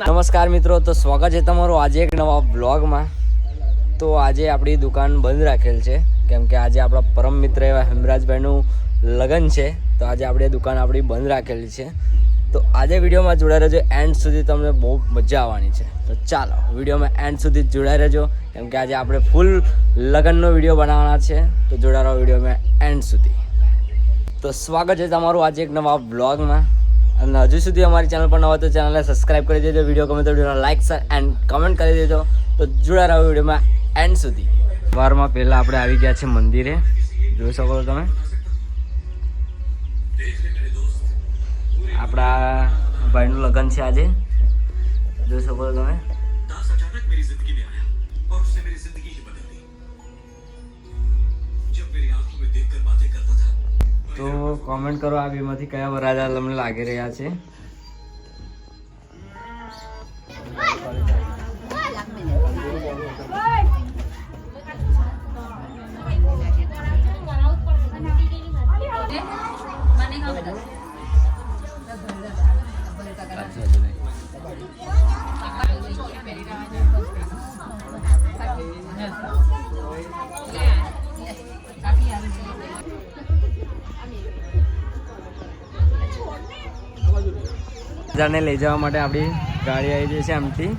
નમસ્કાર મિત્રો, તો સ્વાગત છે તમારું આજે એક નવા બ્લોગમાં. તો આજે આપણી દુકાન બંધ રાખેલ છે કેમ કે આજે આપણા પરમ મિત્ર એવા હેમરાજભાઈનું લગ્ન છે. તો આજે આપણે દુકાન આપણી બંધ રાખેલી છે. તો આજે વિડીયોમાં જોડાઈ રહેજો, એન્ડ સુધી તમને બહુ મજા આવવાની છે. તો ચાલો વિડીયોમાં એન્ડ સુધી જોડાઈ રહેજો કેમ કે આજે આપણે ફૂલ લગ્નનો વિડીયો બનાવવાના છે. તો જોડાઈ રહો વિડીયોમાં એન્ડ સુધી. તો સ્વાગત છે તમારું આજે એક નવા બ્લોગમાં. અને હજુ સુધી અમારી ચેનલ પર ન હોય તો ચેનલને સબસ્ક્રાઈબ કરી દેજો, વિડીયો ગમે તો વિડીયોને લાઇક શેર એન્ડ કમેન્ટ કરી દેજો. તો જોડાઈ રહો વિડીયોમાં એન્ડ સુધી. વારમાં પહેલાં આપણે આવી ગયા છે મંદિરે, જોઈ શકો છો તમે. આપણા ભાઈનું લગ્ન છે આજે, જોઈ શકો છો તમે. તો કોમેન્ટ કરો આ બેમાંથી કયા વરરાજા તમને લાગી રહ્યા છે. ને લઈ જવા માટે આપણી ગાડી આવી ગઈ છે. એમથી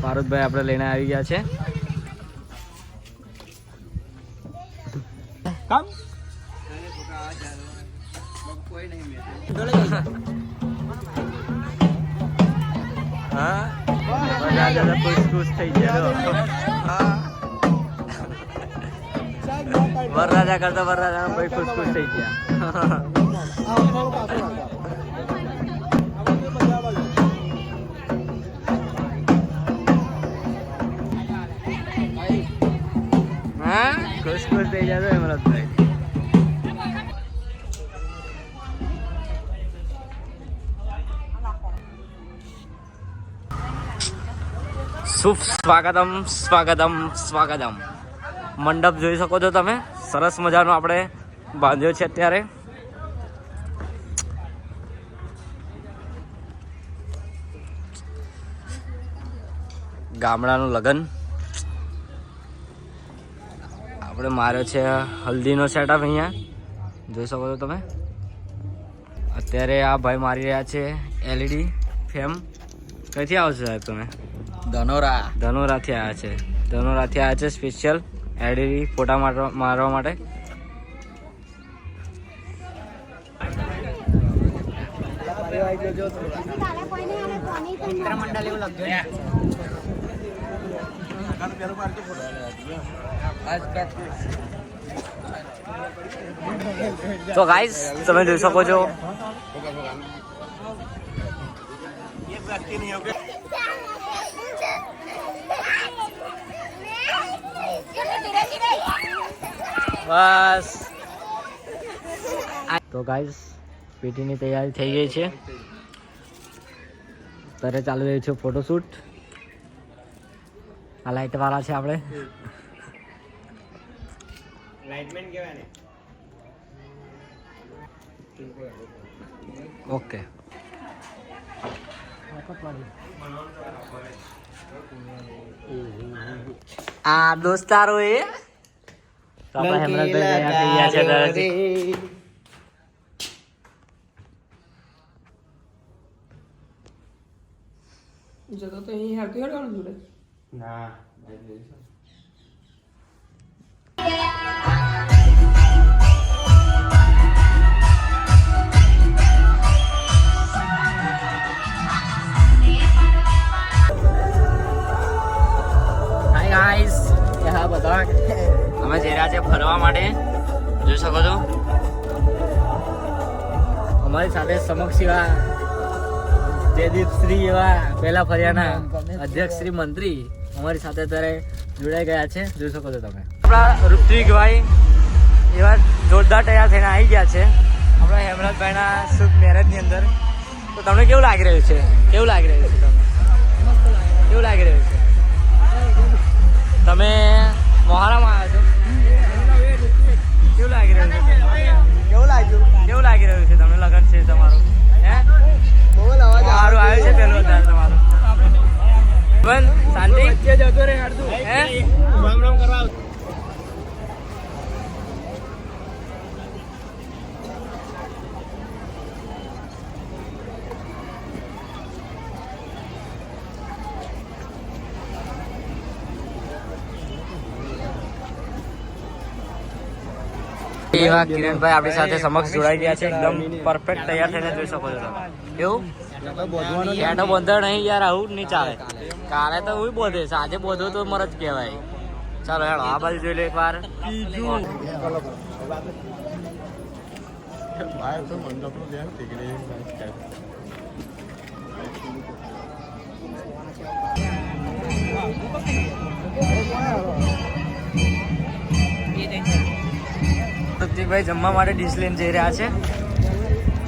પારુતભાઈ આપણે લઈને આવી ગયા છે. ખુશ થઈ ગયા. વરરાજા કરતા વરરાજા ભાઈ ખુશ થઈ ગયા. ખુશ થઈ જતો હેમરાજભાઈ. સ્વાગતમ સ્વાગતમ સ્વાગતમ. મંડપ જોઈ શકો છો તમે, સરસ મજાનો આપણે બાંધ્યો છે અત્યારે. ગામડાનું લગ્ન આપણે માર્યો છે, હલ્દીનો સેટઅપ અહીંયા જોઈ શકો છો તમે. અત્યારે આ ભાઈ મારી રહ્યા છે એલઈડી ફેમ. કઈથી આવો છો સાહેબ તમે? ધનોરાથી આવ્યા છે. ધનોરાથી આવ્યા છે સ્પેશિયલ એલઈડી ફોટા મારવા માટે. તો ગાઈસ તમે જોઈ શકો છો બસ. તો ગાઈસ પીટીની તૈયારી થઈ ગઈ છે. અત્યારે ચાલુ રહ્યું છે ફોટોશૂટ. આ લાઇટ વાળા છે આપણે. લાઇટમેન કહેવાય ને. ઓકે. આ દોસ્તારો એ જતો તો અહીં હાલતી હડવાનું જોડે ના. ગાઈસ યહાં બધા અમે જઈ રહ્યા છે ફરવા માટે, જોઈ શકો છો. અમારી સાથે સમક્ષ એવા જયદીપ શ્રી એવા પહેલા ફરિયાના અધ્યક્ષ શ્રી મંત્રી અમારી સાથે અત્યારે જોડાઈ ગયા છે, જોઈ શકો છો તમે. આપણા ઋત્વિકભાઈ એવા જોરદાર તૈયાર થઈને આવી ગયા છે આપણા હેમરાજભાઈના શુભ મેરેજની અંદર. તો તમને કેવું લાગી રહ્યું છે? કેવું લાગી રહ્યું છે તમને? કેવું લાગી રહ્યું છે? તમે મોહારામાં આવ્યા છો, કેવું લાગી રહ્યું છે? એવા કિરણભાઈ આપણી સાથે સમક્ષ જોડાઈ ગયા છે, એકદમ પરફેક્ટ તૈયાર થઈને જોઈ શકો છો તમે. એવું એનો બંધર નહીં યાર, આવું જ નહીં ચાલે. કાલે તો હું બોધે, આજે બોધો તો મર જ કહેવાય. ચાલો હેડો આ બાજુ જોઈ લો એક વાર. ઋતિકભાઈ જમવા માટે ડીશ લઈને જઈ રહ્યા છે.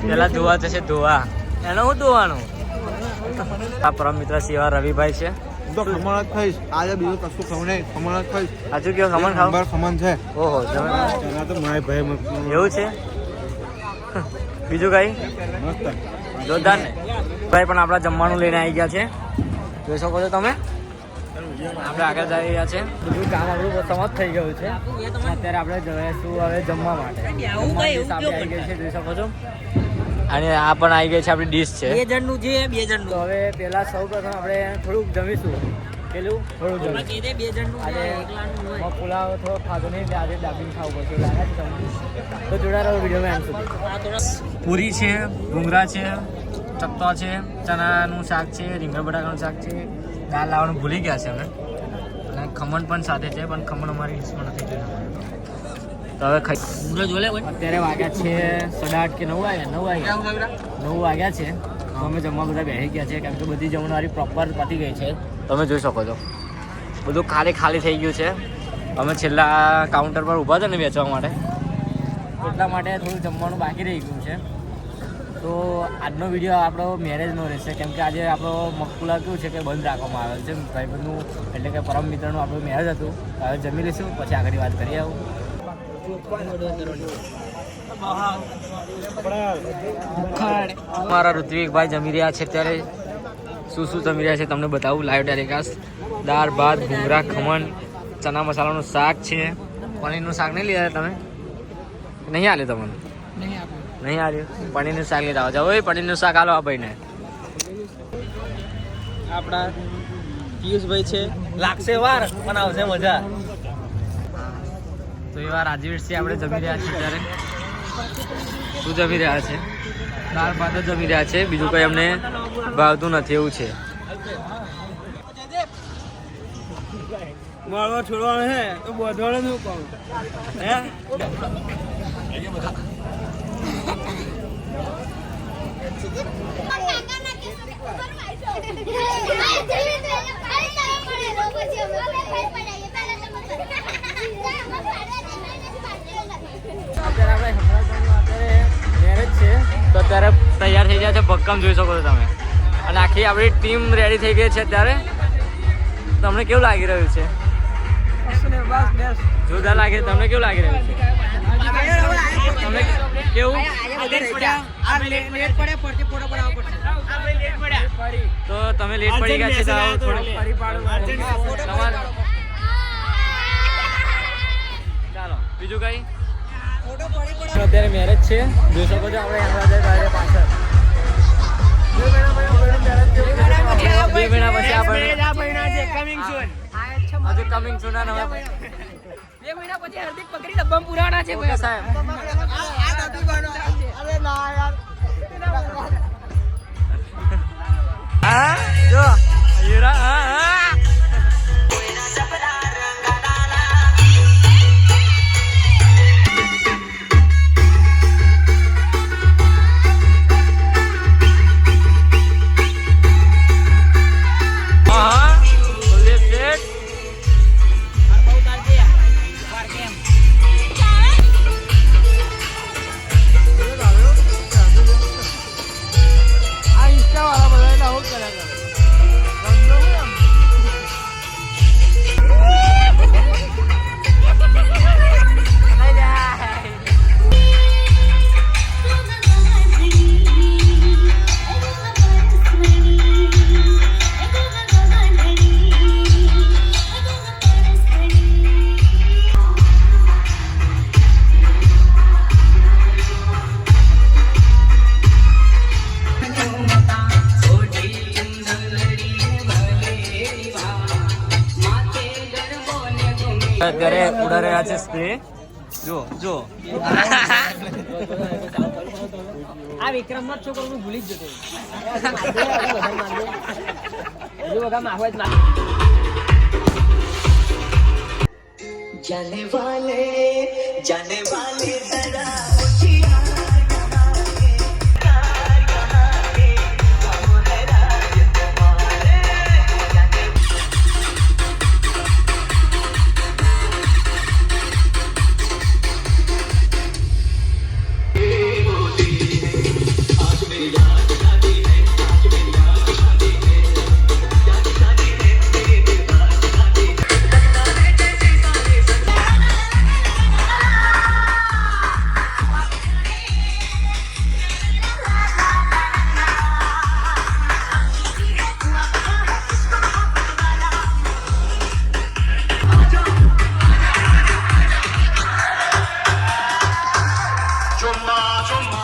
પેલા ધોવા જશે, ધોવા એનો શું ધોવાનું. આ પરમ મિત્ર સેવા રવિભાઈ છે. ખમણ જ ખાઈશ આજે, બીજું કશું ખાવું નહીં. ખમણ જ ખાઈશ. હજુ કેવું ખમણ ખાવ? ખમણ છે. ઓહો એના તો માય ભાઈ એવું છે. બીજું કઈ મસ્ત જોરદાર ને. ભાઈ પણ આપણા જમવાનું લઈને આવી ગયા છે, જોઈ શકો છો તમે. આપણે આગળ જઈ રહ્યા છે, બધું કામ આપણું સમાપ્ત થઈ ગયું છે. અત્યારે આપણે જઈશું હવે જમવા માટે. આવી ગઈ છે, જોઈ શકો છો. અને આ પણ આવી ગઈ છે આપણી ડીશ છે. 2 જણનું છે, 2 જણનું. તો હવે પેલા સૌ પ્રથમ આપણે થોડુંક જમીશું. પેલું થોડું જમીશું. 2 જણનું આજે પુલાવ થોડો ખાધો નહીં, એટલે આજે દાબીને ખાવું પડશે લાગે છે તમને. તો જોડા રહો વિડીયોમાં એમ સુધી. પૂરી છે, ભૂંગળા છે, ચક્કો છે, ચણાનું શાક છે, રીંગણ બટાકાનું શાક છે, દાળ લાવવાનું ભૂલી ગયા છે અમે. અને ખમણ પણ સાથે છે, પણ ખમણ અમારી ડીશમાં નથી જોયું. તો હવે અત્યારે વાગ્યા છે 8:30 કે 9 વાગ્યા. 9 વાગ્યા છે. તો અમે જમવા બધા બેસી ગયા છે, કેમ કે બધી જમણવારી પ્રોપર પતી ગઈ છે. તમે જોઈ શકો છો બધું ખાલી થઈ ગયું છે. અમે છેલ્લા કાઉન્ટર પર ઊભા હતા ને વેચવા માટે, એટલા માટે થોડું જમવાનું બાકી રહી ગયું છે. તો આજનો વિડીયો આપણો મેરેજનો રહેશે, કેમ કે આજે આપણો મકપુલા કેવું છે કે બંધ રાખવામાં આવેલ છે. ભાઈબંધનું એટલે કે પરમ મિત્રનું આપણું મેરેજ હતું. હવે જમી લઈશું, પછી આગળ વાત કરીએ. આવું મારા ઋત્વિકભાઈ જમી રહ્યા છે. અત્યારે શું જમી રહ્યા છે તમને બતાવું લાઈવ ટેલિકાસ્ટ. દાળ ભાત, ભૂંગળા, ખમણ, ચના મસાલાનું શાક છે. પનીરનું શાક નહીં લીધા તમે? નહીં આલ્યું તમને? નહીં આલ્યું. પનીરનું શાક લીધા જાઓ. પનીરનું શાક આલો આ ભાઈને. આપણા પિયુષભાઈ છે, લાગશે વાર પણ આવશે મજા. તો એવા રાજવીરસિંહ આપણે જમી રહ્યા છીએ. ત્યારે શું જમી રહ્યા છે? દાળ ભાત જ જમી રહ્યા છે, બીજું કંઈ અમને ભાવતું નથી એવું છે. મળવા છોડવાનું હે તો બોધવાનું શું કહું હે? મેરેજ છે તો અત્યારે તૈયાર થઈ ગયા છે ભક્કમ, જોઈ શકો છો તમે. અને આખી આપણી ટીમ રેડી થઈ ગઈ છે. અત્યારે તમને કેવું લાગી રહ્યું છે? જોરદાર લાગે. તમને કેવું લાગી રહ્યું છે? તમને કેવું? તો તમે લેટ પડી ગયા છે, ચાલો બીજું કઈ. અત્યારે મેરેજ છે, જોઈ શકો છો આપણે હેમરાજ પાછળ. 2 મહિના પછી આપણે હજુ કમિંગ સૂન. 2 મહિના પછી હાર્દિક પકડી ડબ્બામાં પુરાણા છે સાહેબ. હા જો હીરા. હા અત્યારે ઉડા રહ્યા છે સ્પ્રે. જો જો આ વિક્રમ માં છોકરો હું ભૂલી જ જતો जाने वाले जरा Chumma, chumma.